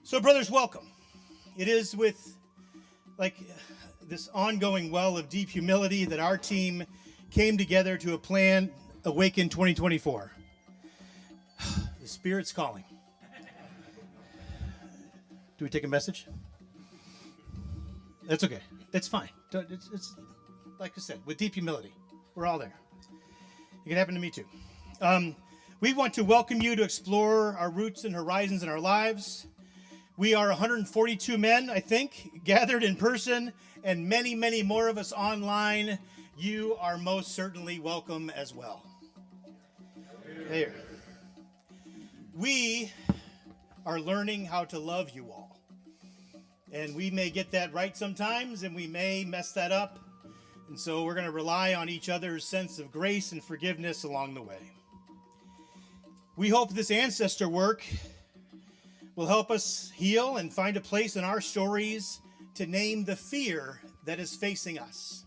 So, brothers, welcome. It is with this ongoing well of deep humility that our team came together to a plan, Awaken 2024. The Spirit's calling. Do we take a message? That's okay. It's fine. It's like I said, with deep humility. We're all there. It can happen to me too. We want to welcome you to explore our roots and horizons in our lives. We are 142 men, I think, gathered in person, and many, many more of us online. You are most certainly welcome as well. There. We are learning how to love you all. And we may get that right sometimes, and we may mess that up. And so we're going to rely on each other's sense of grace and forgiveness along the way. We hope this ancestor work will help us heal and find a place in our stories to name the fear that is facing us.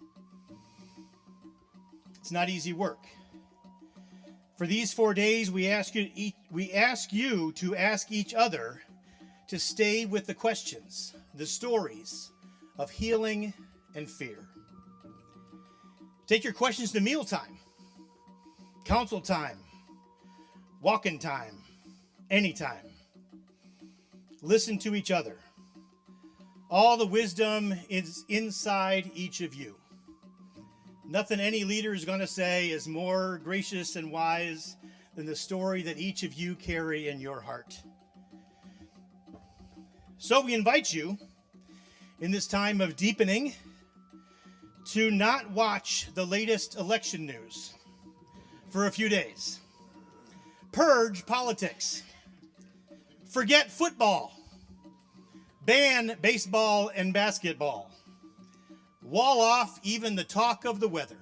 It's not easy work. For these 4 days, we ask you to ask each other to stay with the questions, the stories of healing and fear. Take your questions to mealtime, council time, walk-in time, anytime. Listen to each other. All the wisdom is inside each of you. Nothing any leader is going to say is more gracious and wise than the story that each of you carry in your heart. So we invite you in this time of deepening to not watch the latest election news for a few days. Purge politics. Forget football. Ban baseball and basketball. Wall off even the talk of the weather.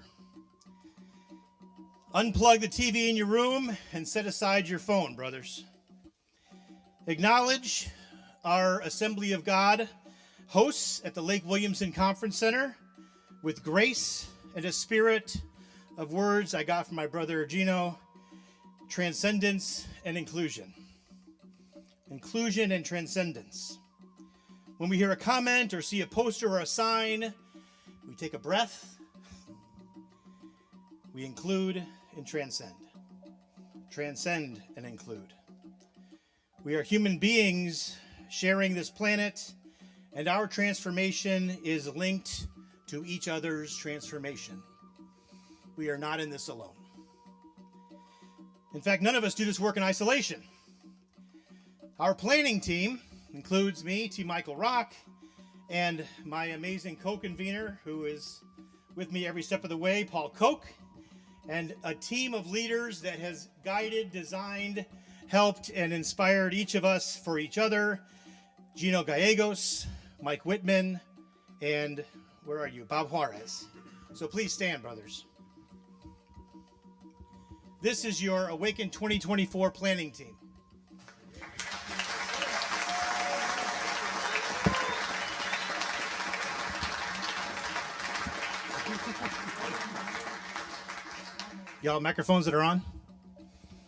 Unplug the TV in your room and set aside your phone, brothers. Acknowledge our Assembly of God hosts at the Lake Williamson Conference Center with grace and a spirit of words I got from my brother Gino, transcendence and inclusion. Inclusion and transcendence. When we hear a comment or see a poster or a sign, we take a breath, we include and transcend. Transcend and include. We are human beings sharing this planet, and our transformation is linked to each other's transformation. We are not in this alone. In fact, none of us do this work in isolation. Our planning team includes me, T. Michael Rock, and my amazing co-convener, who is with me every step of the way, Paul Koch, and a team of leaders that has guided, designed, helped, and inspired each of us for each other. Gino Gallegos, Mike Whitman, and where are you? Bob Juarez. So please stand, brothers. This is your Awaken 2024 planning team. Y'all microphones that are on?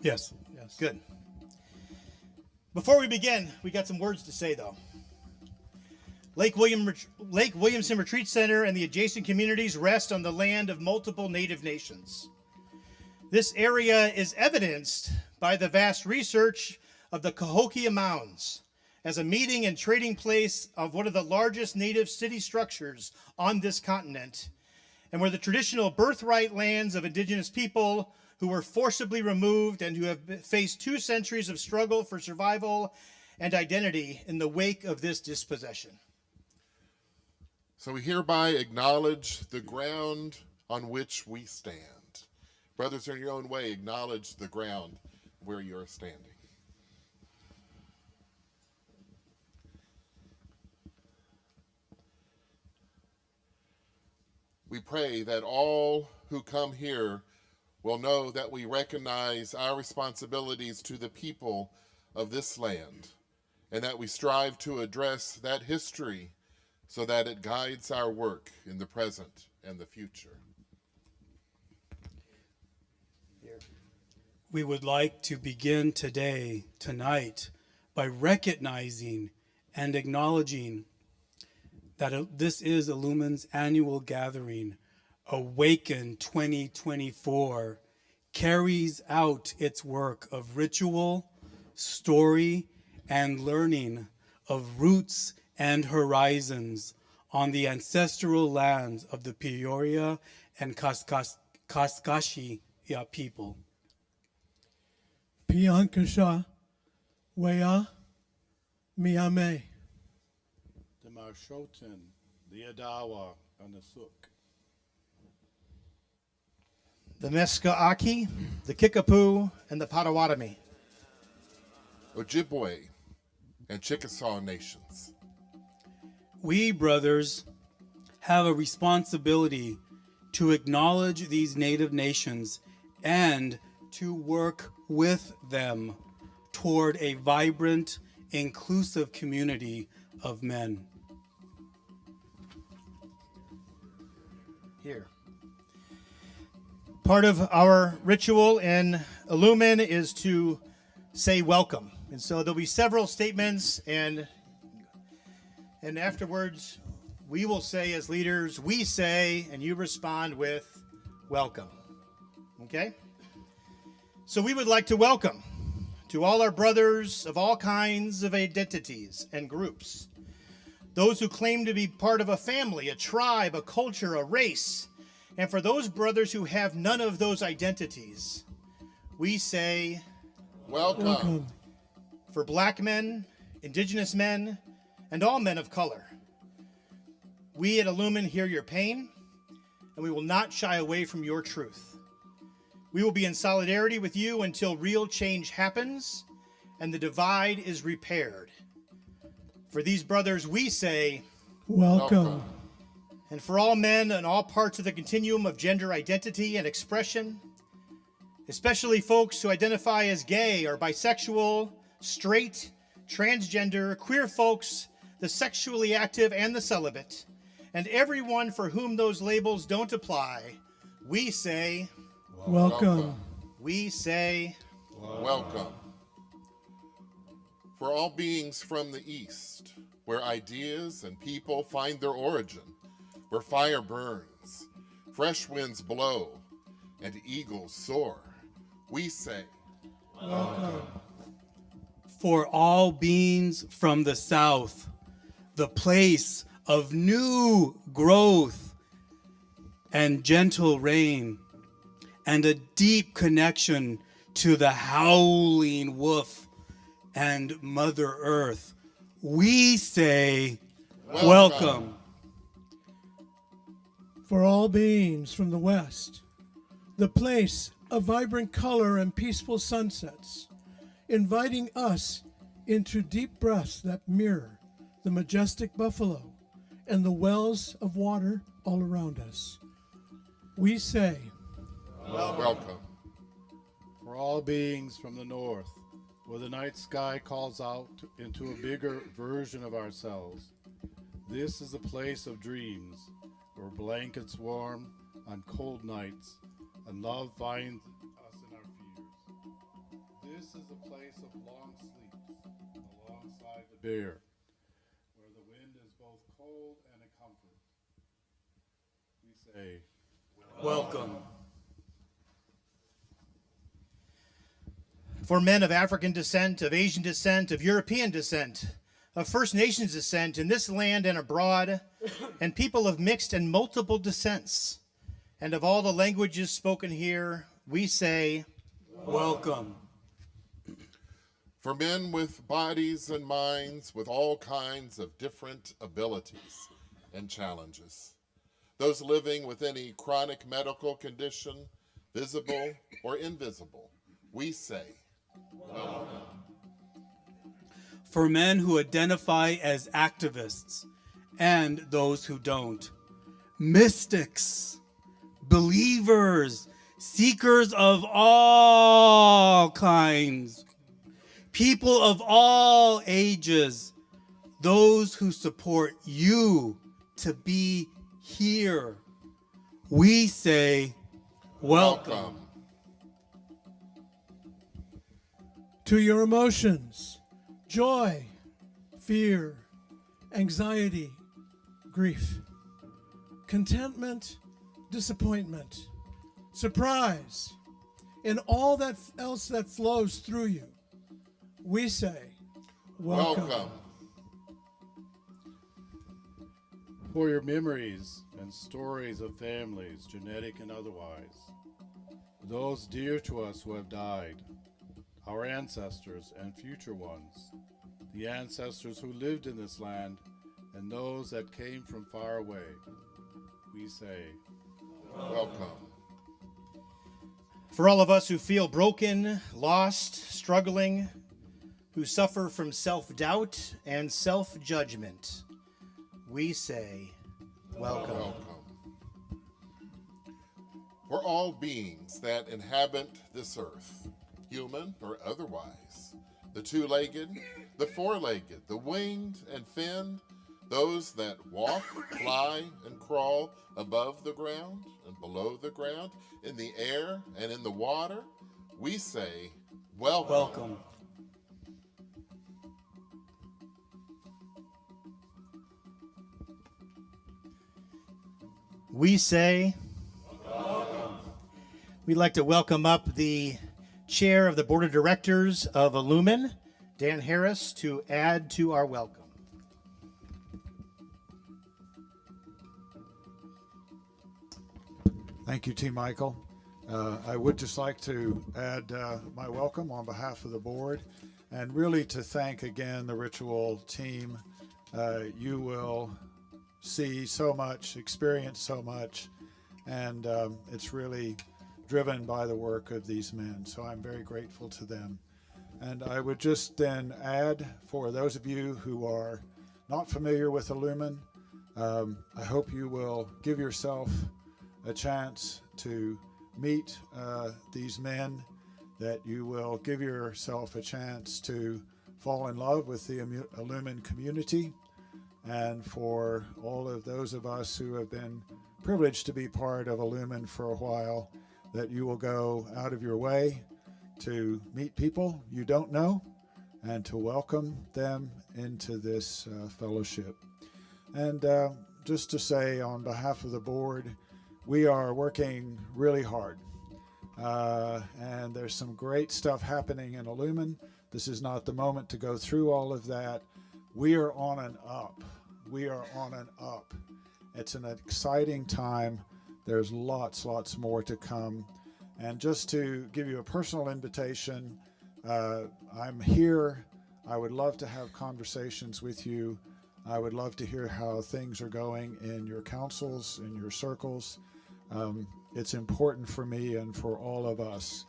Yes. Good. Before we begin, we got some words to say, though. Lake Williamson Retreat Center and the adjacent communities rest on the land of multiple Native nations. This area is evidenced by the vast research of the Cahokia Mounds as a meeting and trading place of one of the largest Native city structures on this continent, and were the traditional birthright lands of indigenous people who were forcibly removed and who have faced 2 centuries of struggle for survival and identity in the wake of this dispossession. So we hereby acknowledge the ground on which we stand. Brothers, in your own way, acknowledge the ground where you're standing. We pray that all who come here will know that we recognize our responsibilities to the people of this land, and that we strive to address that history so that it guides our work in the present and the future. We would like to begin tonight, by recognizing and acknowledging that this is Illuman's annual gathering, Awaken 2024, carries out its work of ritual, story, and learning of roots and horizons on the ancestral lands of the Peoria and Kaskaskia people. Piankasha, Wea, Miame. The Marshoten, the Adawa, and the Suk. The Mescaaki, the Kickapoo, and the Potawatomi. Ojibwe, and Chickasaw nations. We, brothers, have a responsibility to acknowledge these native nations and to work with them toward a vibrant, inclusive community of men. Here. Part of our ritual in Illuman is to say welcome. And so there'll be several statements, and afterwards we will say as leaders, we say, and you respond with welcome. Okay? So we would like to welcome to all our brothers of all kinds of identities and groups, those who claim to be part of a family, a tribe, a culture, a race, and for those brothers who have none of those identities, we say Welcome. for black men, indigenous men, and all men of color. We at Illuman hear your pain, and we will not shy away from your truth. We will be in solidarity with you until real change happens and the divide is repaired. For these brothers, we say, Welcome. and for all men and all parts of the continuum of gender identity and expression, especially folks who identify as gay or bisexual, straight, transgender, queer folks, the sexually active and the celibate, and everyone for whom those labels don't apply, we say, Welcome. we say, Welcome. For all beings from the East, where ideas and people find their origin, where fire burns, fresh winds blow, and eagles soar, we say, Welcome. For all beings from the South, the place of new growth and gentle rain, and a deep connection to the howling wolf and Mother Earth, we say, welcome. For all beings from the West, the place of vibrant color and peaceful sunsets, inviting us into deep breaths that mirror the majestic buffalo and the wells of water all around us. We say, Welcome. For all beings from the north, where the night sky calls out into a bigger version of ourselves. This is a place of dreams, where blankets warm on cold nights, and love finds us in our fears. This is a place of long sleeps, alongside the bear, where the wind is both cold and a comfort. We say, Welcome. for men of African descent, of Asian descent, of European descent, of First Nations descent in this land and abroad, and people of mixed and multiple descents, and of all the languages spoken here, we say, Welcome. For men with bodies and minds with all kinds of different abilities and challenges. Those living with any chronic medical condition, visible or invisible, we say, For men who identify as activists and those who don't, mystics, believers, seekers of all kinds, people of all ages, those who support you to be here, we say, welcome. to your emotions, joy, fear, anxiety, grief, contentment, disappointment, surprise, and all that else that flows through you, we say, welcome. Welcome. For your memories and stories of families, genetic and otherwise, those dear to us who have died, our ancestors and future ones, the ancestors who lived in this land and those that came from far away, we say, Welcome. For all of us who feel broken, lost, struggling, who suffer from self-doubt and self-judgment, we say, welcome. Welcome. For all beings that inhabit this earth, human or otherwise, the two-legged, the four-legged, the winged and finned, those that walk, fly, and crawl above the ground and below the ground, in the air and in the water, we say, welcome. Welcome. We say, welcome. We'd like to welcome up the chair of the board of directors of Illuman, Dan Harris, to add to our welcome. Thank you, T. Michael. I would just like to add my welcome on behalf of the board, and really to thank again the Ritual team. You will see so much, experience so much, and it's really driven by the work of these men. So I'm very grateful to them. And I would just then add, for those of you who are not familiar with Illuman, I hope you will give yourself a chance to meet these men, that you will give yourself a chance to fall in love with the Illuman community, and for all of those of us who have been privileged to be part of Illuman for a while, that you will go out of your way to meet people you don't know and to welcome them into this fellowship. And just to say on behalf of the board, we are working really hard, and there's some great stuff happening in Illuman. This is not the moment to go through all of that. We are on an up. We are on an up. It's an exciting time. There's lots more to come. And just to give you a personal invitation, I'm here. I would love to have conversations with you. I would love to hear how things are going in your councils, in your circles. It's important for me and for all of us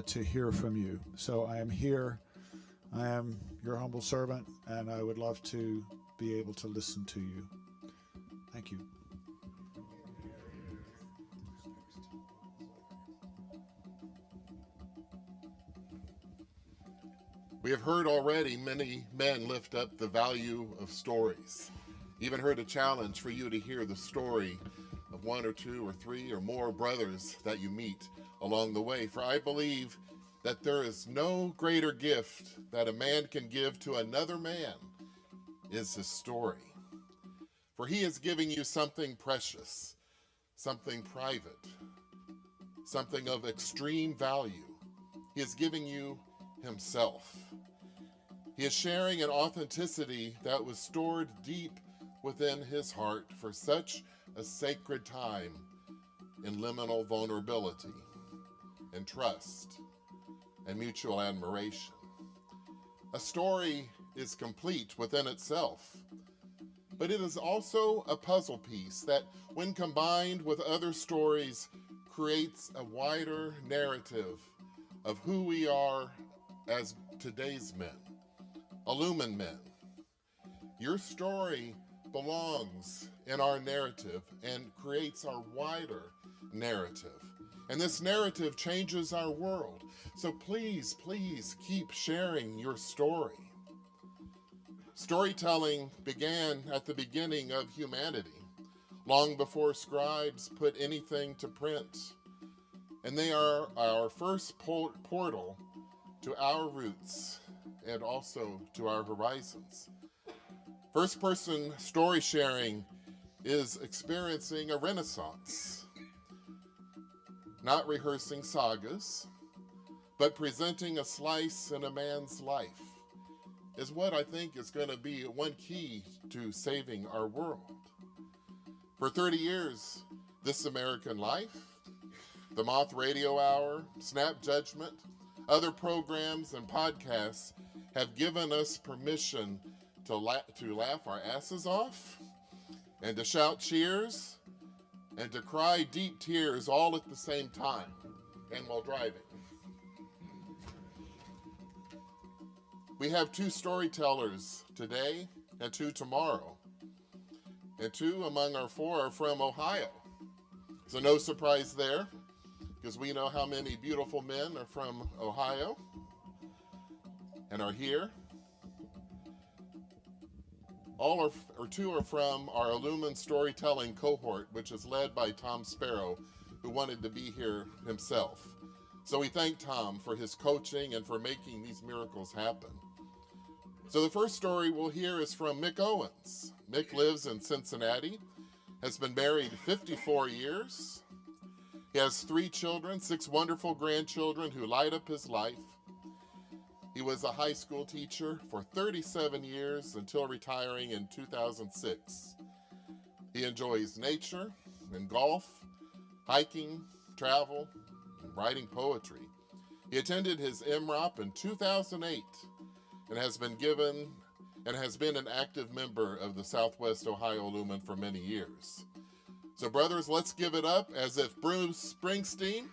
to hear from you. So I am here. I am your humble servant, and I would love to be able to listen to you. Thank you. We have heard already many men lift up the value of stories. Even heard a challenge for you to hear the story of one or two or three or more brothers that you meet along the way. For I believe that there is no greater gift that a man can give to another man is his story. For he is giving you something precious, something private, something of extreme value. He is giving you himself. He is sharing an authenticity that was stored deep within his heart for such a sacred time in liminal vulnerability and trust and mutual admiration. A story is complete within itself, but it is also a puzzle piece that, when combined with other stories, creates a wider narrative of who we are as today's men, Illuman men. Your story belongs in our narrative and creates our wider narrative. And this narrative changes our world. So please keep sharing your story. Storytelling began at the beginning of humanity, long before scribes put anything to print. And they are our first portal to our roots and also to our horizons. First person story sharing is experiencing a renaissance, not rehearsing sagas, but presenting a slice in a man's life is what I think is going to be one key to saving our world. For 30 years, This American Life, the Moth Radio Hour, Snap Judgment, other programs and podcasts have given us permission to laugh our asses off and to shout cheers and to cry deep tears all at the same time and while driving. We have 2 storytellers today and 2 tomorrow. And 2 among our 4 are from Ohio. So no surprise there, because we know how many beautiful men are from Ohio and are here. All 2 are from our Illuman storytelling cohort, which is led by Tom Sparrow, who wanted to be here himself. So we thank Tom for his coaching and for making these miracles happen. So the first story we'll hear is from Mick Owens. Mick lives in Cincinnati, has been married 54 years. He has 3 children, 6 wonderful grandchildren who light up his life. He was a high school teacher for 37 years until retiring in 2006. He enjoys nature and golf, hiking, travel, and writing poetry. He attended his MROP in 2008 and has been an active member of the Southwest Ohio Illuman for many years. So brothers, let's give it up as if Bruce Springsteen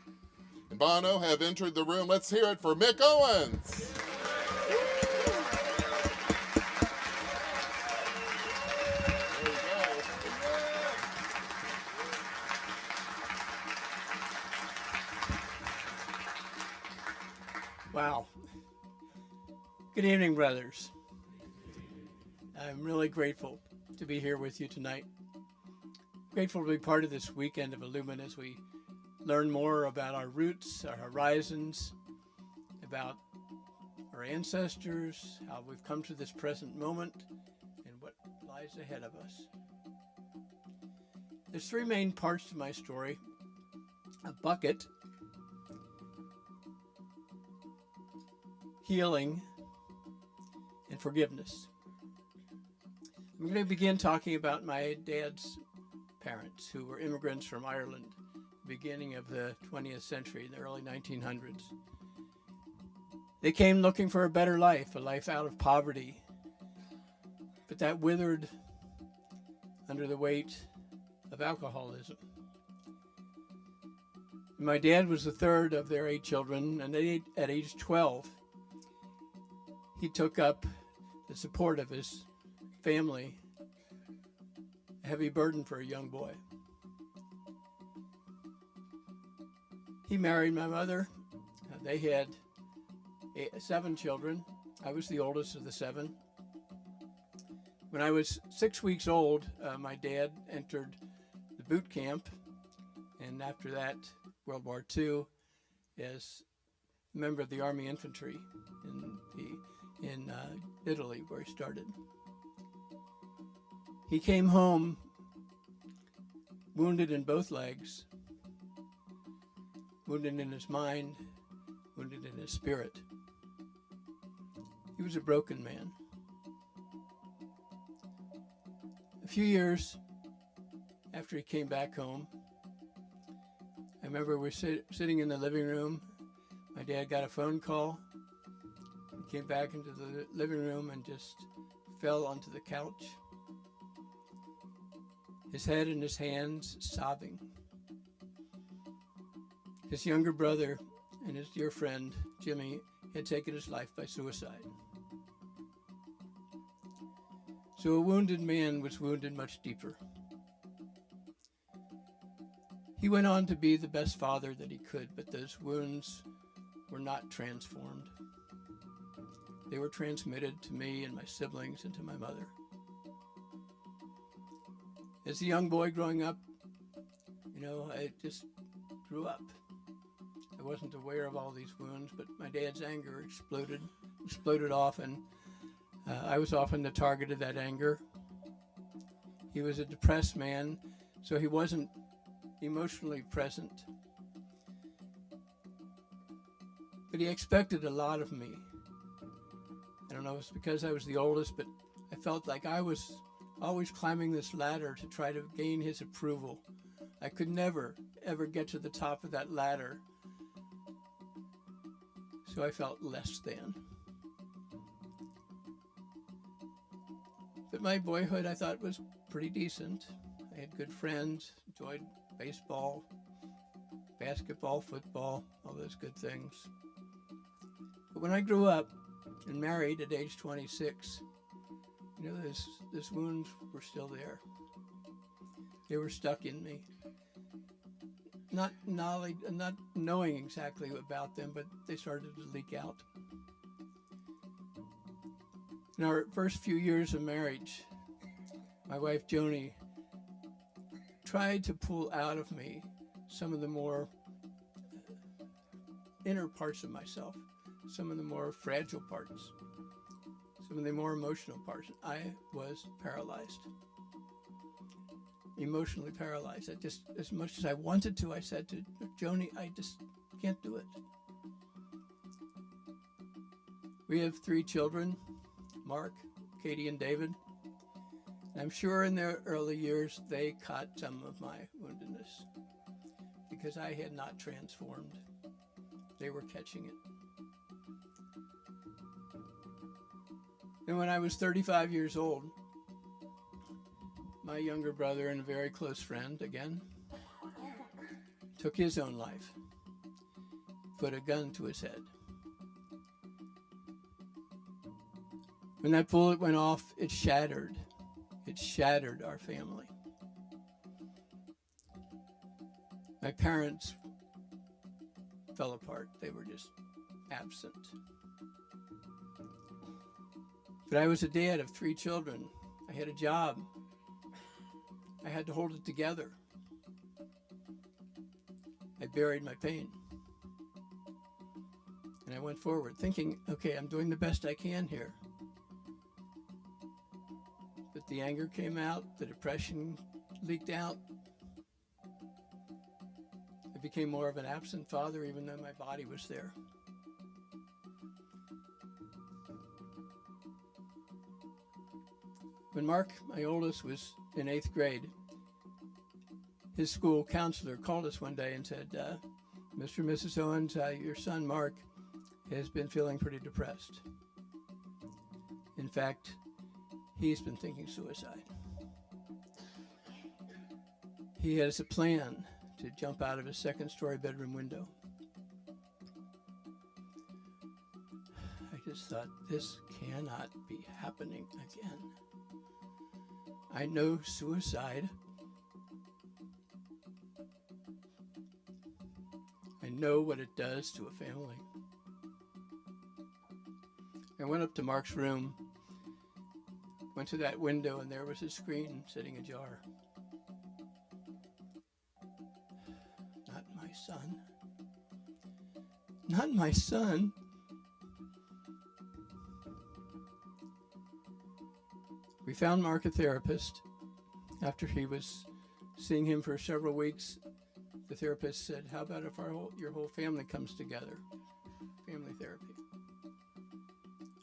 and Bono have entered the room. Let's hear it for Mick Owens. Wow. Good evening, brothers. I'm really grateful to be here with you tonight. Grateful to be part of this weekend of Illuman as we learn more about our roots, our horizons, about our ancestors, how we've come to this present moment, and what lies ahead of us. There's 3 main parts to my story: a bucket, healing, and forgiveness. I'm going to begin talking about my dad's parents, who were immigrants from Ireland, beginning of the 20th century, in the early 1900s. They came looking for a better life, a life out of poverty, but that withered under the weight of alcoholism. My dad was the 3rd of their 8 children, and at age 12, he took up the support of his family, a heavy burden for a young boy. He married my mother. They had 7 children. I was the oldest of the 7. When I was 6 weeks old, my dad entered the boot camp, and after that, World War II, as a member of the Army Infantry in Italy, where he started. He came home wounded in both legs, wounded in his mind, wounded in his spirit. He was a broken man. A few years after he came back home, I remember we're sitting in the living room. My dad got a phone call. He came back into the living room and just fell onto the couch, his head in his hands, sobbing. His younger brother and his dear friend, Jimmy, had taken his life by suicide. So a wounded man was wounded much deeper. He went on to be the best father that he could, but those wounds were not transformed. They were transmitted to me and my siblings and to my mother. As a young boy growing up, I just grew up. I wasn't aware of all these wounds, but my dad's anger exploded off, and I was often the target of that anger. He was a depressed man, so he wasn't emotionally present. But he expected a lot of me. I don't know if it's because I was the oldest, but I felt like I was always climbing this ladder to try to gain his approval. I could never, ever get to the top of that ladder. So I felt less than. But my boyhood, I thought, was pretty decent. I had good friends, enjoyed baseball, basketball, football, all those good things. But when I grew up and married at age 26, you know, those wounds were still there. They were stuck in me. Not knowing exactly about them, but they started to leak out. In our first few years of marriage, my wife Joni tried to pull out of me some of the more inner parts of myself, some of the more fragile parts, some of the more emotional parts. I was paralyzed, emotionally paralyzed. I just, as much as I wanted to, I said to Joni, I just can't do it. We have 3 children, Mark, Katie, and David. And I'm sure in their early years, they caught some of my woundedness because I had not transformed. They were catching it. And when I was 35 years old, my younger brother and a very close friend, again, took his own life, put a gun to his head. When that bullet went off, it shattered our family. My parents fell apart. They were just absent. But I was a dad of 3 children. I had a job. I had to hold it together. I buried my pain. And I went forward thinking, okay, I'm doing the best I can here. But the anger came out, the depression leaked out. I became more of an absent father even though my body was there. When Mark, my oldest, was in 8th grade, his school counselor called us one day and said, Mr. and Mrs. Owens, your son Mark has been feeling pretty depressed. In fact, he's been thinking suicide. He has a plan to jump out of his 2nd-story bedroom window. I just thought, this cannot be happening again. I know suicide. I know what it does to a family. I went up to Mark's room, went to that window, and there was his screen sitting ajar. Not my son. Not my son. We found Mark a therapist. After he was seeing him for several weeks, the therapist said, how about if your whole family comes together? Family therapy.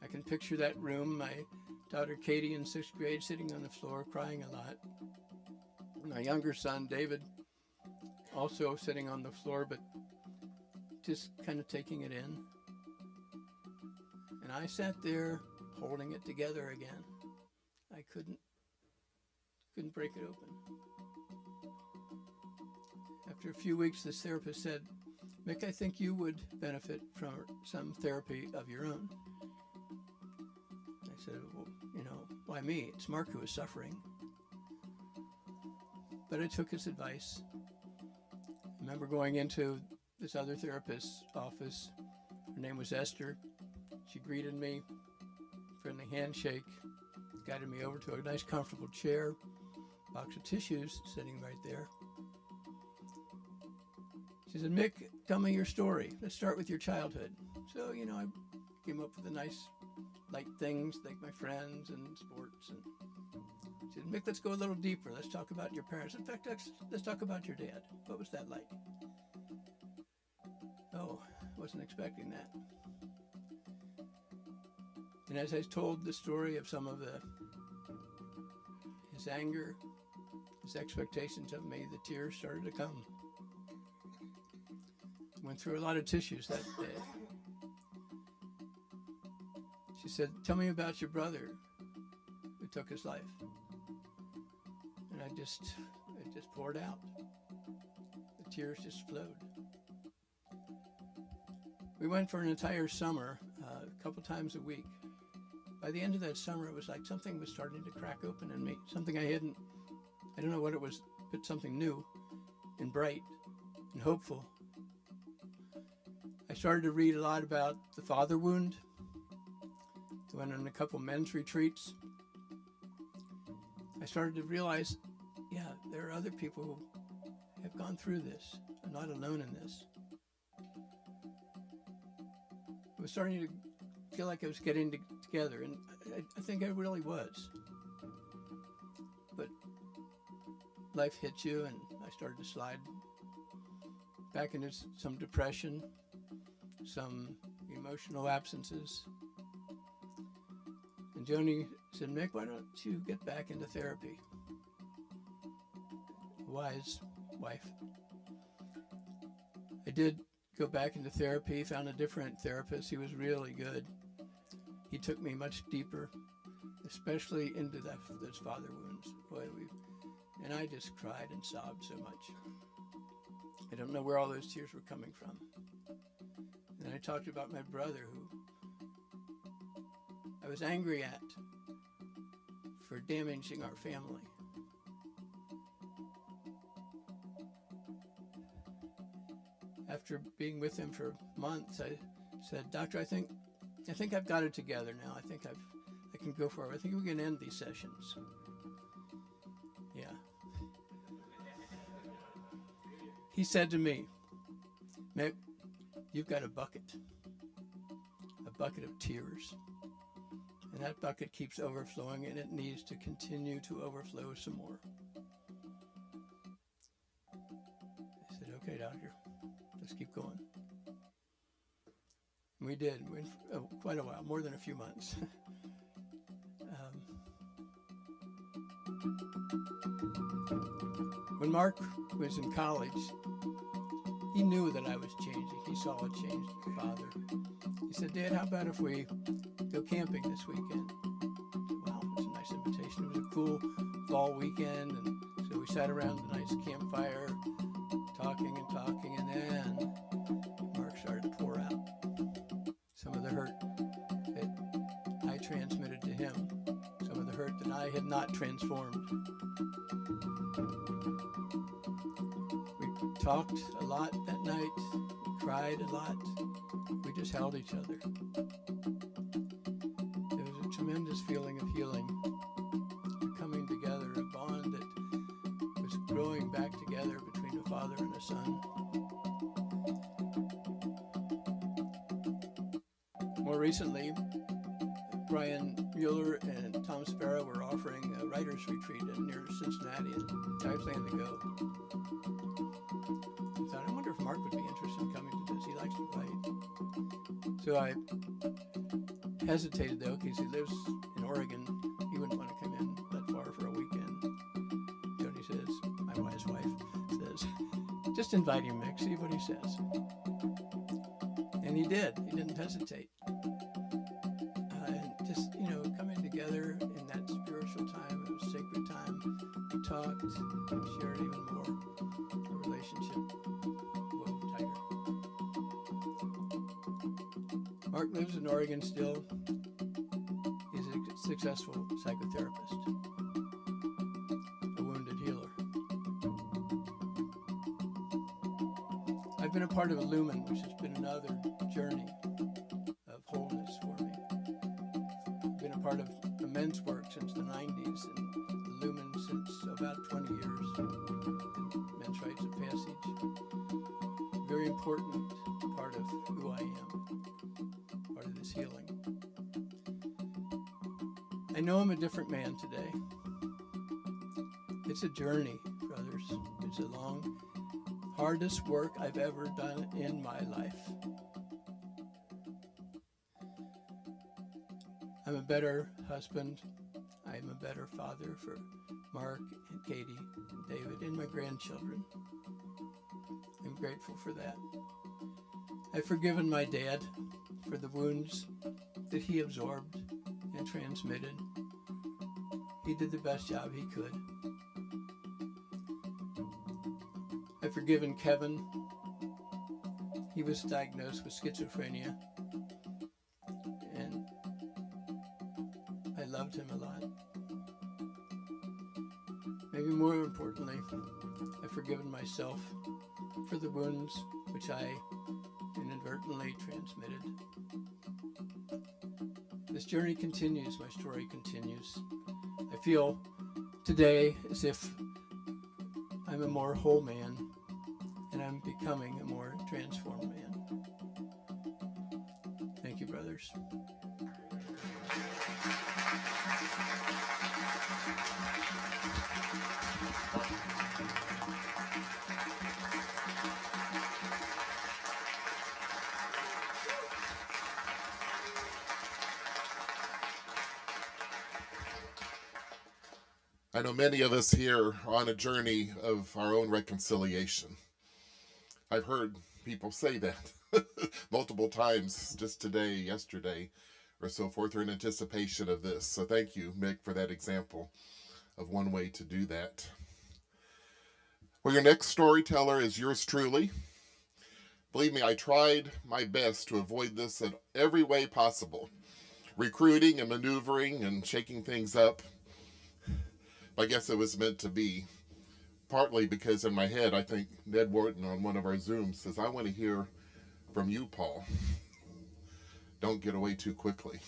I can picture that room, my daughter Katie in 6th grade sitting on the floor crying a lot. My younger son David also sitting on the floor, but just kind of taking it in. And I sat there holding it together again. I couldn't break it open. After a few weeks, this therapist said, Mick, I think you would benefit from some therapy of your own. I said, well, why me? It's Mark who is suffering. But I took his advice. I remember going into this other therapist's office. Her name was Esther. She greeted me, friendly handshake, guided me over to a nice comfortable chair, box of tissues sitting right there. She said, Mick, tell me your story. Let's start with your childhood. So, I came up with the nice, light things like my friends and sports. And she said, Mick, let's go a little deeper. Let's talk about your parents. In fact, let's talk about your dad. What was that like? Oh, wasn't expecting that. And as I told the story of some of his anger, his expectations of me, the tears started to come. Went through a lot of tissues that day. She said, "Tell me about your brother who took his life." And it just poured out. The tears just flowed. We went for an entire summer, a couple times a week. By the end of that summer, it was like something was starting to crack open in me. Something I don't know what it was, but something new and bright and hopeful. I started to read a lot about the father wound. I went on a couple men's retreats. I started to realize, yeah, there are other people who have gone through this. I'm not alone in this. I was starting to feel like I was getting together, and I think I really was. But life hits you, and I started to slide back into some depression, some emotional absences. And Joni said, "Mick, why don't you get back into therapy?" Wise wife. I did go back into therapy, found a different therapist. He was really good. He took me much deeper, especially into those father wounds. Boy, and I just cried and sobbed so much. I don't know where all those tears were coming from. And I talked about my brother, who I was angry at for damaging our family. After being with him for months, I said, "Doctor, I think I've got it together now. I think I can go forward. I think we can end these sessions." Yeah. He said to me, "Mick, you've got a bucket of tears. And that bucket keeps overflowing, and it needs to continue to overflow some more." I said, "Okay, doctor, let's keep going." And we did. We went for quite a while, more than a few months. When Mark was in college, he knew that I was changing. He saw a changed father. He said, "Dad, how about if we go camping this weekend?" Wow, it was a nice invitation. It was a cool fall weekend, and so we sat around a nice campfire, talking, and then Mark started to pour out some of the hurt that I transmitted to him, some of the hurt that I had not transformed. We talked a lot that night. We cried a lot. We just held each other. There was a tremendous feeling of healing, coming together, a bond that was growing back together between a father and a son. More recently, Brian Mueller and Tom Sparrow were offering a writer's retreat near Cincinnati, and I planned to go. I thought, I wonder if Mark would be interested in coming to this. He likes to write. So I hesitated, though, because he lives in Oregon. He wouldn't want to come in that far for a weekend. Joni says, my wise wife says, "Just invite him, Mick, see what he says." And he did. He didn't hesitate. And just, coming together in that spiritual time, it was sacred time. We talked, we shared even more. Our relationship wove tighter. Mark lives in Oregon still. He's a successful psychotherapist, a wounded healer. I've been a part of Illuman, which has been another journey of wholeness for me. I've been a part of the men's work since the 90s and Illuman since about 20 years. Men's rites of passage. Very important part of who I am, part of this healing. I know I'm a different man today. It's a journey, brothers. It's a long, hardest work I've ever done in my life. I'm a better husband. I'm a better father for Mark and Katie and David and my grandchildren. I'm grateful for that. I've forgiven my dad for the wounds that he absorbed and transmitted. He did the best job he could. I've forgiven Kevin. He was diagnosed with schizophrenia, and I loved him a lot. Maybe more importantly, I've forgiven myself for the wounds which I inadvertently transmitted. This journey continues, my story continues. I feel today as if I'm a more whole man and I'm becoming a more transformed man. Thank you, brothers. I know many of us here are on a journey of our own reconciliation. I've heard people say that multiple times just today, yesterday, or so forth, or in anticipation of this. So thank you, Mick, for that example of one way to do that. Well, your next storyteller is yours truly. Believe me, I tried my best to avoid this in every way possible. Recruiting and maneuvering and shaking things up. I guess it was meant to be. Partly because in my head, I think Ned Wharton on one of our Zooms says, I want to hear from you, Paul. Don't get away too quickly.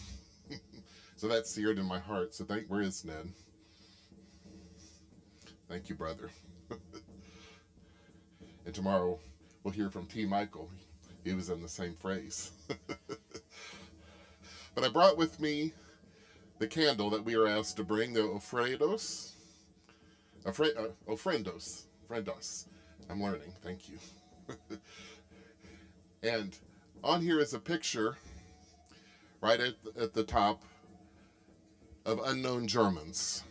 So that's seared in my heart. So where is Ned? Thank you, brother. And tomorrow we'll hear from T. Michael. He was in the same phrase. But I brought with me the candle that we are asked to bring, the ofrendos. Ofrendos. I'm learning, thank you. And on here is a picture, right at the top, of unknown Germans.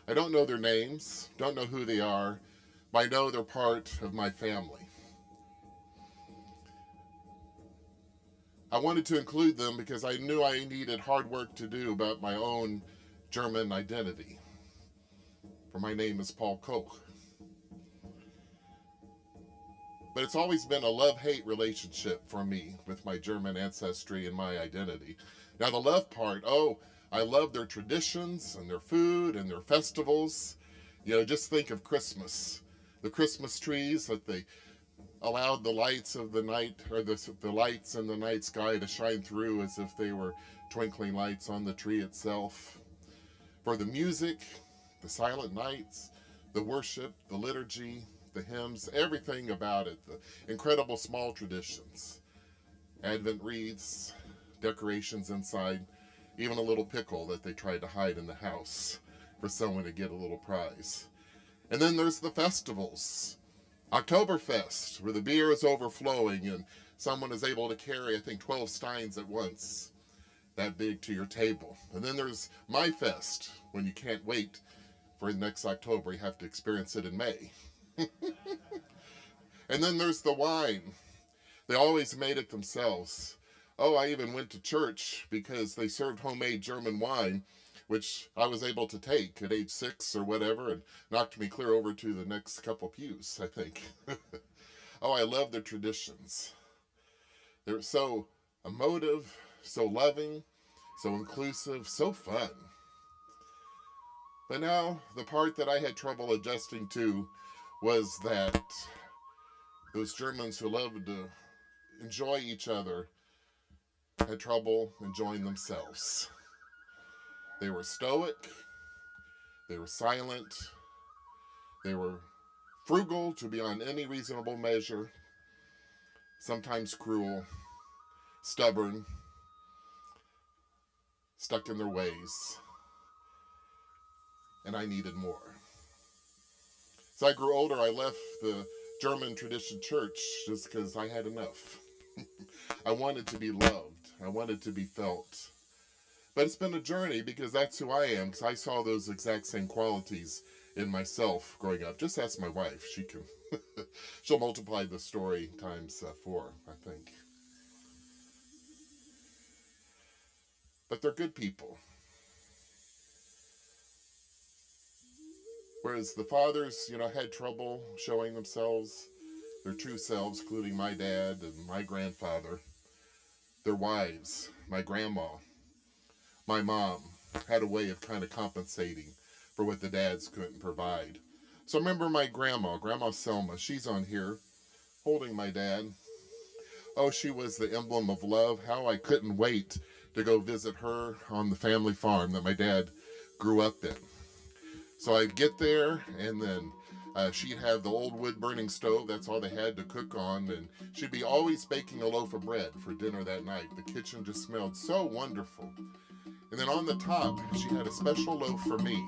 I don't know their names, don't know who they are, but I know they're part of my family. I wanted to include them because I knew I needed hard work to do about my own German identity. For my name is Paul Koch. But it's always been a love-hate relationship for me with my German ancestry and my identity. Now the love part, I love their traditions and their food and their festivals. You know, just think of Christmas. The Christmas trees that they allowed the lights of the night, or the lights in the night sky to shine through as if they were twinkling lights on the tree itself. For the music, the silent nights, the worship, the liturgy, the hymns, everything about it, the incredible small traditions, Advent wreaths, decorations inside, even a little pickle that they tried to hide in the house for someone to get a little prize. And then there's the festivals. Oktoberfest, where the beer is overflowing and someone is able to carry, I think, 12 steins at once, that big, to your table. And then there's My Fest, when you can't wait for next October. You have to experience it in May. And then there's the wine. They always made it themselves. I even went to church because they served homemade German wine, which I was able to take at age 6 or whatever, and knocked me clear over to the next couple pews, I think. I love the traditions. They're so emotive, so loving, so inclusive, so fun. But now, the part that I had trouble adjusting to was that those Germans who loved to enjoy each other had trouble enjoying themselves. They were stoic, they were silent, they were frugal to beyond any reasonable measure, sometimes cruel, stubborn, stuck in their ways. and I needed more. As I grew older, I left the German tradition church just because I had enough. I wanted to be loved. I wanted to be felt. But it's been a journey because that's who I am, because I saw those exact same qualities in myself growing up. Just ask my wife. She can, she'll multiply the story times 4, I think. But they're good people. Whereas the fathers, had trouble showing themselves, their true selves, including my dad and my grandfather, their wives, my grandma, my mom, had a way of kind of compensating for what the dads couldn't provide. So I remember my Grandma Selma, she's on here, holding my dad. Oh, she was the emblem of love. How I couldn't wait to go visit her on the family farm that my dad grew up in. So I'd get there, and then she'd have the old wood-burning stove. That's all they had to cook on, and she'd be always baking a loaf of bread for dinner that night. The kitchen just smelled so wonderful. And then on the top, she had a special loaf for me.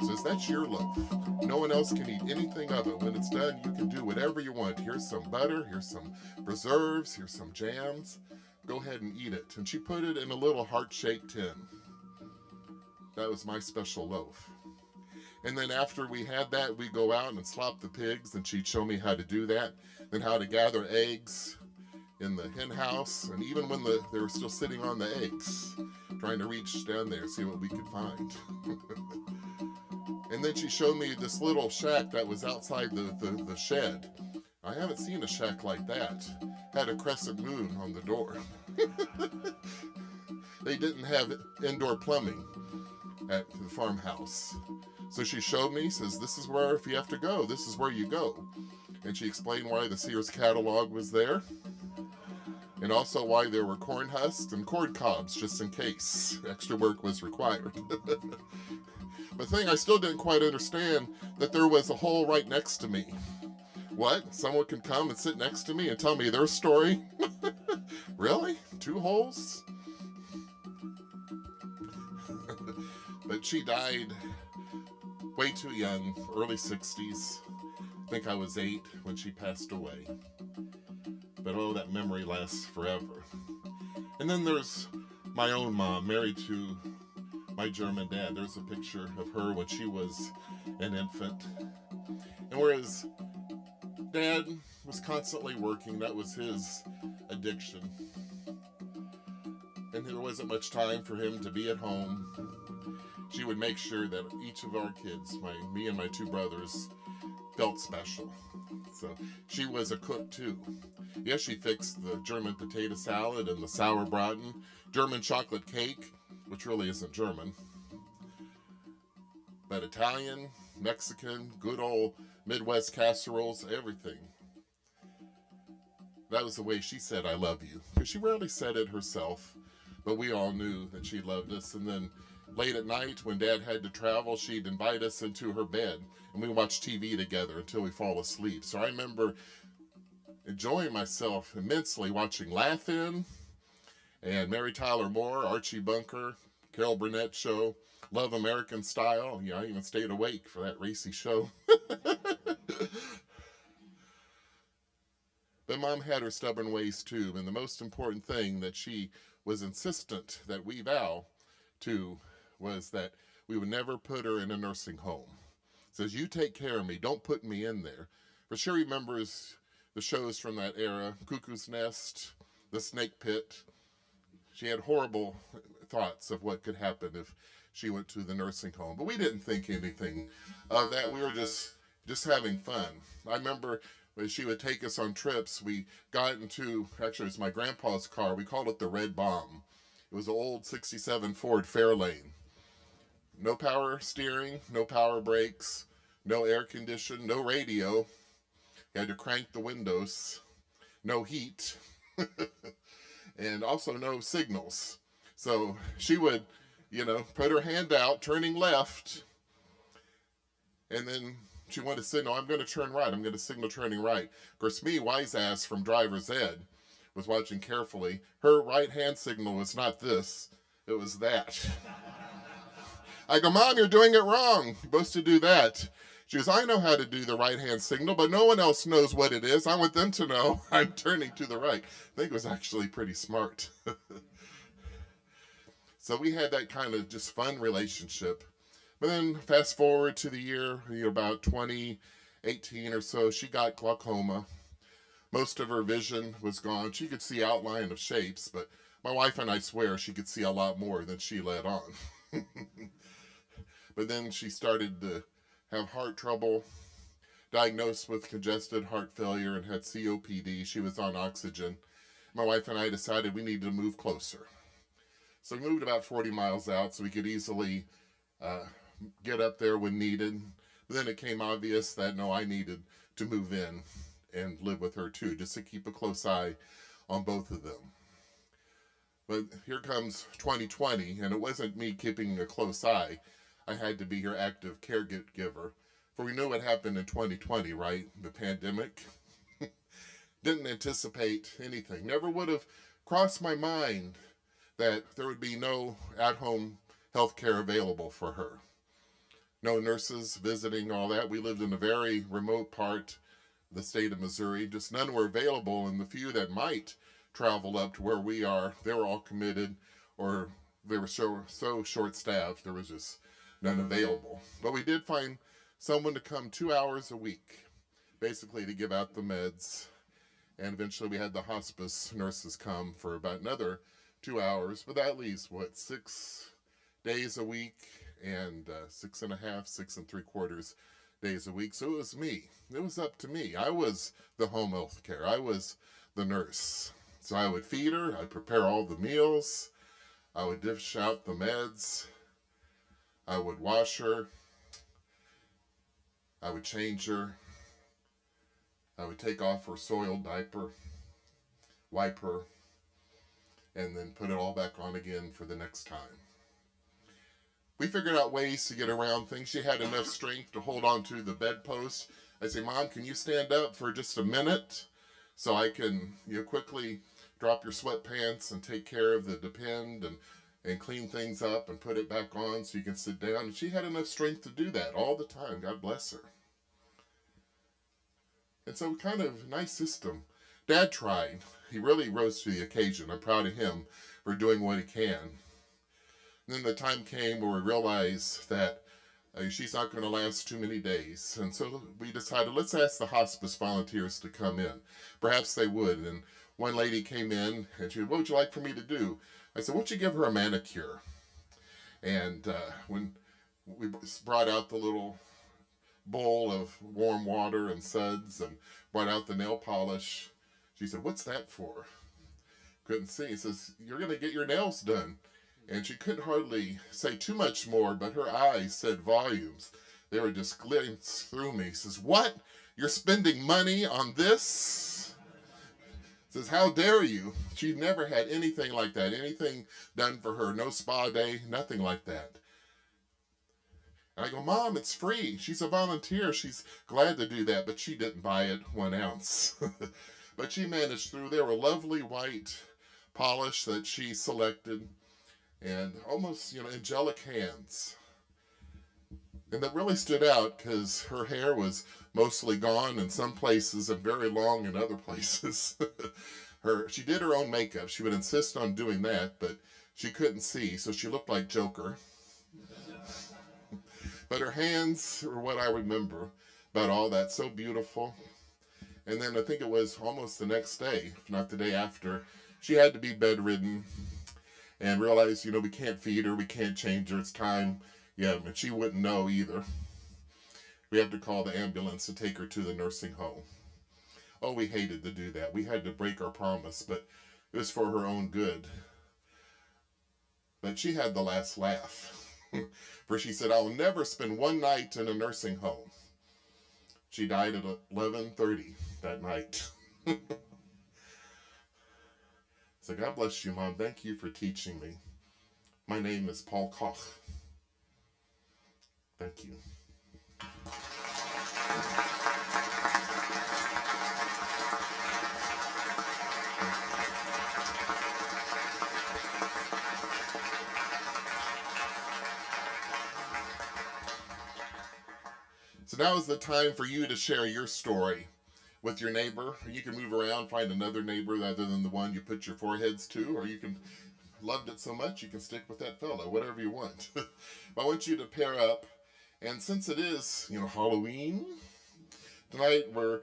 Says, that's your loaf. No one else can eat anything of it. When it's done, you can do whatever you want. Here's some butter, here's some preserves, here's some jams. Go ahead and eat it. And she put it in a little heart-shaped tin. That was my special loaf. And then after we had that, we'd go out and slop the pigs, and she'd show me how to do that, then how to gather eggs in the hen house, and even when they were still sitting on the eggs, trying to reach down there, see what we could find. And then she showed me this little shack that was outside the shed. I haven't seen a shack like that. Had a crescent moon on the door. They didn't have indoor plumbing at the farmhouse. So she showed me, says, this is where, if you have to go, this is where you go. And she explained why the Sears catalog was there. And also why there were corn husks and corn cobs, just in case extra work was required. The thing I still didn't quite understand, that there was a hole right next to me. What? Someone can come and sit next to me and tell me their story? Really? 2 holes? But she died way too young, early 60s. I think I was 8 when she passed away. But oh, that memory lasts forever. And then there's my own mom, married to my German dad. There's a picture of her when she was an infant. And whereas Dad was constantly working, that was his addiction. And there wasn't much time for him to be at home. She would make sure that each of our kids, me and my 2 brothers, felt special. So she was a cook too. Yes, she fixed the German potato salad and the sauerbraten, German chocolate cake, which really isn't German, but Italian, Mexican, good old Midwest casseroles, everything. That was the way she said, I love you. Because she rarely said it herself, but we all knew that she loved us. And then late at night, when Dad had to travel, she'd invite us into her bed, and we watched TV together until we fall asleep. So I remember enjoying myself immensely watching Laugh-In and Mary Tyler Moore, Archie Bunker, Carol Burnett Show, Love American Style. I even stayed awake for that racy show. But Mom had her stubborn ways too, and the most important thing that she was insistent that we vow to was that we would never put her in a nursing home. Says, you take care of me, don't put me in there. For sure remembers the shows from that era, Cuckoo's Nest, The Snake Pit. She had horrible thoughts of what could happen if she went to the nursing home. But we didn't think anything of that. We were just having fun. I remember when she would take us on trips, we got into, actually it was my grandpa's car, we called it the Red Bomb. It was an old 67 Ford Fairlane. No power steering, no power brakes, no air condition, no radio. You had to crank the windows, no heat, and also no signals. So she would, put her hand out, turning left, and then she wanted to signal, I'm going to turn right, I'm going to signal turning right. Of course, me, wise ass from driver's ed, was watching carefully. Her right hand signal was not this, it was that. I go, Mom, you're doing it wrong. You're supposed to do that. She goes, I know how to do the right-hand signal, but no one else knows what it is. I want them to know I'm turning to the right. I think it was actually pretty smart. So we had that kind of just fun relationship. But then fast forward to the year, about 2018 or so, she got glaucoma. Most of her vision was gone. She could see outline of shapes, but my wife and I swear she could see a lot more than she let on. But then she started to have heart trouble, diagnosed with congested heart failure, and had COPD. She was on oxygen. My wife and I decided we needed to move closer. So we moved about 40 miles out so we could easily get up there when needed. But then it became obvious that no, I needed to move in and live with her too, just to keep a close eye on both of them. But here comes 2020, and it wasn't me keeping a close eye. I had to be her active caregiver. For we knew what happened in 2020, right? The pandemic. Didn't anticipate anything. Never would have crossed my mind that there would be no at-home health care available for her. No nurses visiting, all that. We lived in a very remote part of the state of Missouri. Just none were available, and the few that might travel up to where we are, they were all committed, or they were so short-staffed, there was just none available. But we did find someone to come 2 hours a week, basically to give out the meds. And eventually we had the hospice nurses come for about another 2 hours, but that leaves, 6 days a week, and 6.5, 6.75 days a week. So it was me. It was up to me. I was the home health care. I was the nurse. So I would feed her, I'd prepare all the meals, I would dish out the meds, I would wash her, I would change her, I would take off her soiled diaper, wipe her, and then put it all back on again for the next time. We figured out ways to get around things. She had enough strength to hold on to the bedpost. I say, Mom, can you stand up for just a minute so I can quickly drop your sweatpants and take care of the depend and clean things up and put it back on so you can sit down. And she had enough strength to do that all the time. God bless her. And so kind of nice system. Dad tried. He really rose to the occasion. I'm proud of him for doing what he can. And then the time came where we realized that she's not going to last too many days. And so we decided, let's ask the hospice volunteers to come in. Perhaps they would. And one lady came in and she said, what would you like for me to do? I said, why don't you give her a manicure? And when we brought out the little bowl of warm water and suds and brought out the nail polish, she said, what's that for? Couldn't see. He says, you're going to get your nails done. And she couldn't hardly say too much more, but her eyes said volumes. They were just glancing through me. He says, what? You're spending money on this? Says, how dare you? She never had anything like that, anything done for her, no spa day, nothing like that. And I go, Mom, it's free. She's a volunteer. She's glad to do that, but she didn't buy it 1 ounce. But she managed through. There were lovely white polish that she selected and almost, angelic hands. And that really stood out because her hair was mostly gone in some places and very long in other places. She did her own makeup. She would insist on doing that, but she couldn't see, so she looked like Joker. But her hands are what I remember about all that. So beautiful. And then I think it was almost the next day, if not the day after, she had to be bedridden and realized, we can't feed her, we can't change her, it's time. Yeah, and she wouldn't know either. We had to call the ambulance to take her to the nursing home. Oh, we hated to do that. We had to break our promise, but it was for her own good. But she had the last laugh. For she said, I will never spend one night in a nursing home. She died at 11:30 that night. So God bless you, Mom. Thank you for teaching me. My name is Paul Koch. Thank you. So now is the time for you to share your story with your neighbor. You can move around, find another neighbor other than the one you put your foreheads to, or you can loved it so much you can stick with that fellow, whatever you want. I want you to pair up, and since it is, Halloween, tonight we're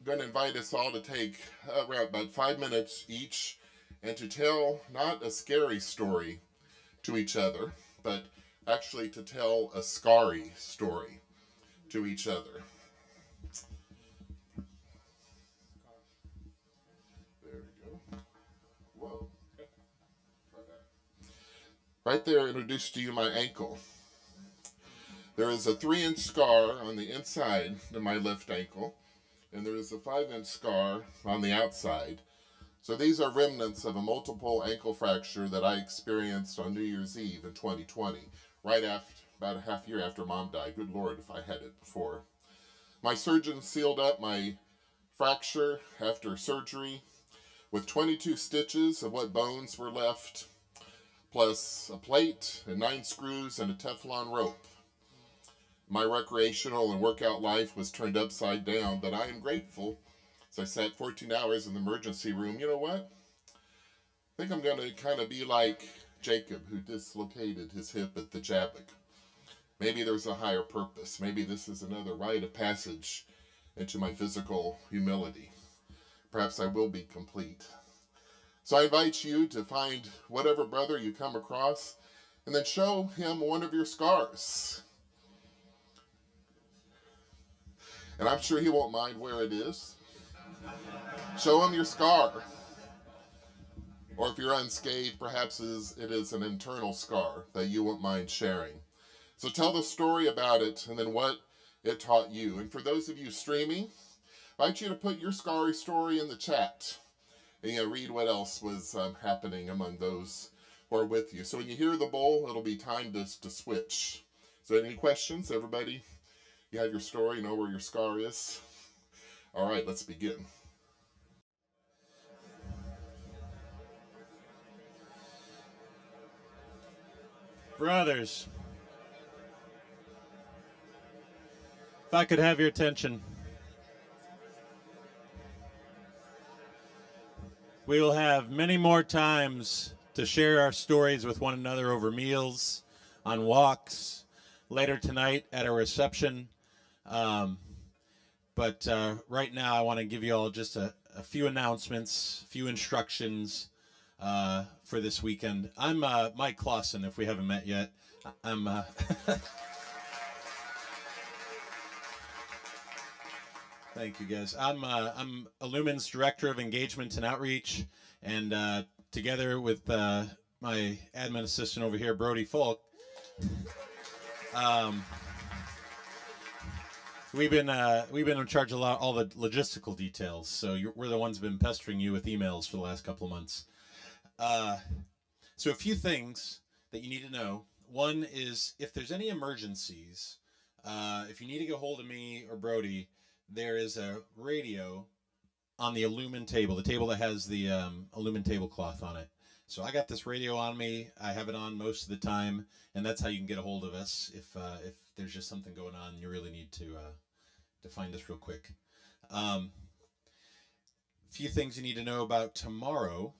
going to invite us all to take around about 5 minutes each and to tell not a scary story to each other, but actually to tell a scary story to each other. There we go. Whoa. Try that. Right there, introduced to you my ankle. There is a 3-inch scar on the inside of my left ankle, and there is a 5-inch scar on the outside. So these are remnants of a multiple ankle fracture that I experienced on New Year's Eve in 2020, right after, about a half year after Mom died. Good Lord, if I had it before. My surgeon sealed up my fracture after surgery with 22 stitches of what bones were left, plus a plate and 9 screws and a Teflon rope. My recreational and workout life was turned upside down, but I am grateful. So I sat 14 hours in the emergency room. You know what? I think I'm going to kind of be like Jacob, who dislocated his hip at the Jabbok. Maybe there's a higher purpose. Maybe this is another rite of passage into my physical humility. Perhaps I will be complete. So I invite you to find whatever brother you come across and then show him one of your scars. And I'm sure he won't mind where it is. Show him your scar. Or if you're unscathed, perhaps it is an internal scar that you won't mind sharing. So tell the story about it and then what it taught you. And for those of you streaming, I invite you to put your scary story in the chat. And read what else was happening among those who are with you. So when you hear the bowl, it'll be time to switch. So any questions, everybody? You have your story, you know where your scar is? All right, let's begin. Brothers, if I could have your attention, we will have many more times to share our stories with one another over meals, on walks, later tonight at a reception. But right now I want to give you all just a few announcements, a few instructions for this weekend. I'm Mike Clausen, if we haven't met yet. I'm Thank you, guys. I'm Illuman's Director of Engagement and Outreach, and together with my admin assistant over here, Brody Folk, we've been in charge of all the logistical details. So we're the ones who've been pestering you with emails for the last couple of months. So a few things that you need to know. One is if there's any emergencies, if you need to get a hold of me or Brody, there is a radio on the Illuman table, the table that has the Illuman tablecloth on it. So I got this radio on me. I have it on most of the time, and that's how you can get a hold of us if there's just something going on and you really need to find us real quick. Few things you need to know about tomorrow.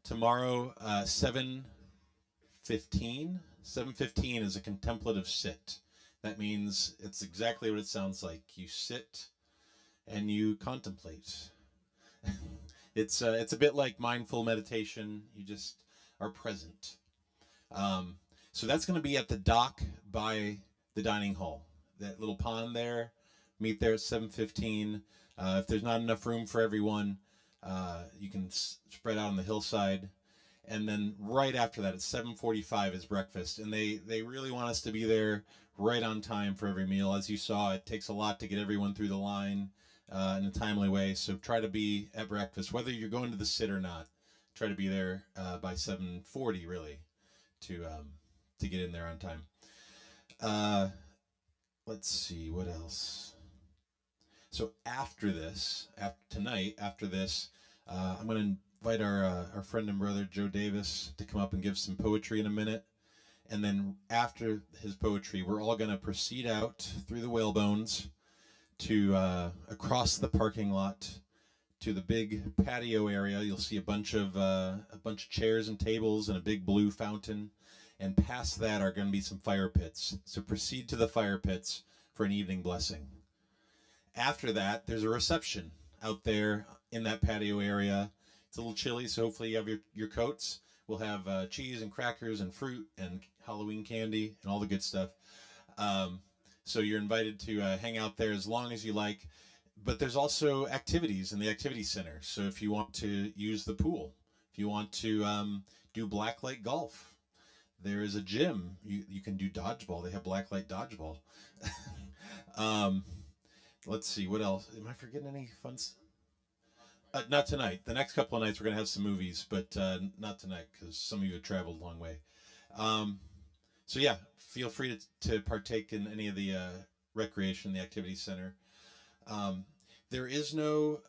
Tomorrow, 7:15. 7:15 is a contemplative sit. That means it's exactly what it sounds like. You sit and you contemplate. It's a bit like mindful meditation. You just are present. So that's going to be at the dock by the dining hall. That little pond there. Meet there at 7:15. If there's not enough room for everyone, you can spread out on the hillside. And then right after that, at 7:45 is breakfast. And they really want us to be there right on time for every meal. As you saw, it takes a lot to get everyone through the line in a timely way. So try to be at breakfast, whether you're going to the sit or not. Try to be there by 7:40, really, to get in there on time. Let's see, what else? So after this, after this, I'm going to invite our friend and brother Joe Davis to come up and give some poetry in a minute. And then after his poetry, we're all going to proceed out through the whalebones to across the parking lot to the big patio area. You'll see a bunch of chairs and tables and a big blue fountain. And past that are going to be some fire pits. So proceed to the fire pits for an evening blessing. After that, there's a reception out there in that patio area. It's a little chilly, so hopefully you have your coats. We'll have cheese and crackers and fruit and Halloween candy and all the good stuff. So you're invited to hang out there as long as you like. But there's also activities in the activity center. So if you want to use the pool, if you want to do blacklight golf, there is a gym. You can do dodgeball. They have blacklight dodgeball. Let's see, what else? Am I forgetting any fun? Not tonight. The next couple of nights we're going to have some movies, but not tonight because some of you have traveled a long way. So yeah, feel free to partake in any of the recreation in the activity center. There is no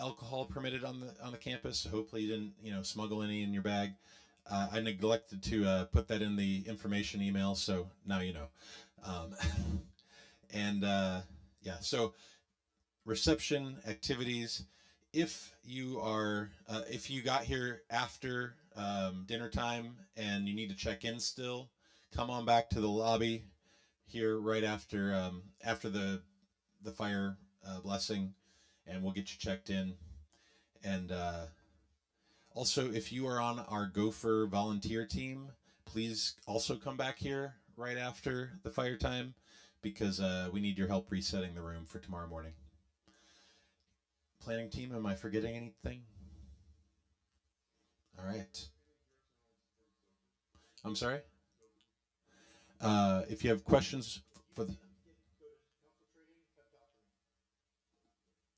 alcohol permitted on the campus. So hopefully you didn't smuggle any in your bag. I neglected to put that in the information email, so now you know. And yeah, so reception activities. If you got here after dinner time and you need to check in still, come on back to the lobby here right after the fire blessing, and we'll get you checked in. And also, if you are on our Gopher volunteer team, please also come back here right after the fire time, because we need your help resetting the room for tomorrow morning. Planning team, am I forgetting anything? All right. I'm sorry? If you have questions for the...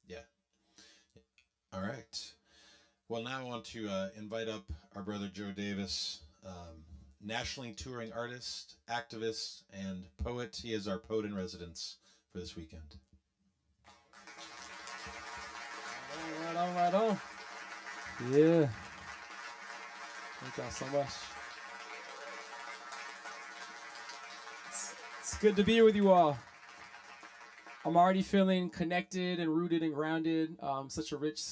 Yeah. All right. Well, now I want to invite up our brother Joe Davis, nationally touring artist, activist, and poet. He is our poet in residence for this weekend. Right on. Yeah. Thank y'all so much. It's good to be here with you all. I'm already feeling connected and rooted and grounded. Such a rich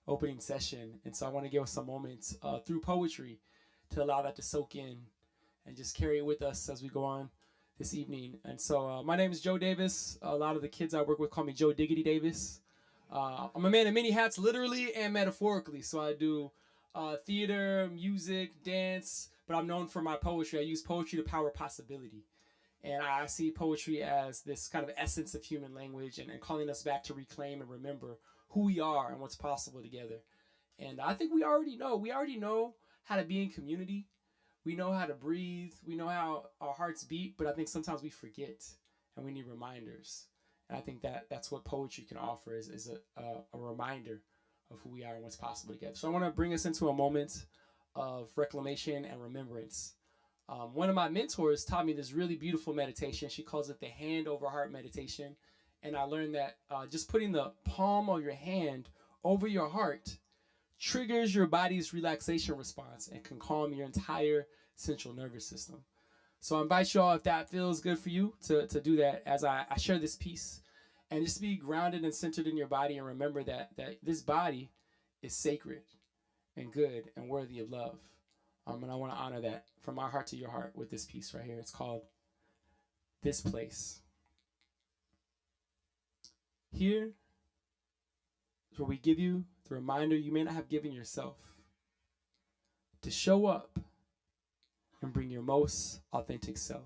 opening session. And so I want to give us some moments through poetry to allow that to soak in and just carry it with us as we go on this evening. And so my name is Joe Davis. A lot of the kids I work with call me Joe Diggity Davis. I'm a man in many hats, literally and metaphorically. So I do theater, music, dance, but I'm known for my poetry. I use poetry to power possibility. And I see poetry as this kind of essence of human language and calling us back to reclaim and remember who we are and what's possible together. And I think we already know. We already know how to be in community. We know how to breathe. We know how our hearts beat, but I think sometimes we forget and we need reminders. And I think that's what poetry can offer is a reminder of who we are and what's possible together. So I want to bring us into a moment of reclamation and remembrance. One of my mentors taught me this really beautiful meditation. She calls it the hand over heart meditation. And I learned that just putting the palm of your hand over your heart triggers your body's relaxation response and can calm your entire central nervous system. So I invite you all, if that feels good for you, to do that as I share this piece. And just be grounded and centered in your body and remember that this body is sacred and good and worthy of love. And I want to honor that from my heart to your heart with this piece right here. It's called This Place. Here is where we give you the reminder you may not have given yourself to show up and bring your most authentic self.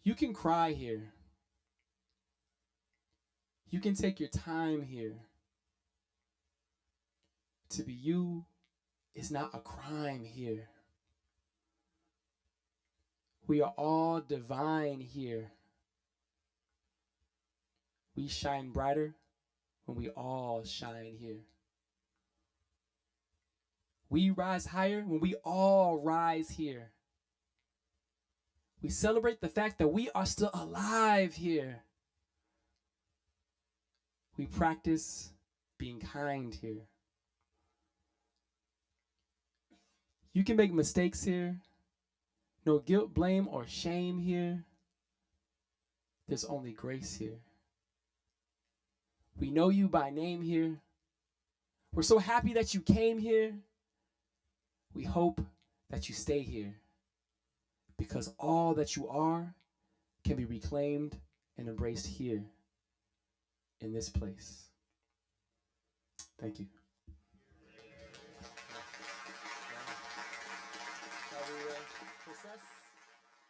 You can cry here. You can take your time here. To be you is not a crime here. We are all divine here. We shine brighter when we all shine here. We rise higher when we all rise here. We celebrate the fact that we are still alive here. We practice being kind here. You can make mistakes here. No guilt, blame, or shame here. There's only grace here. We know you by name here. We're so happy that you came here. We hope that you stay here because all that you are can be reclaimed and embraced here in this place. Thank you. Shall we process?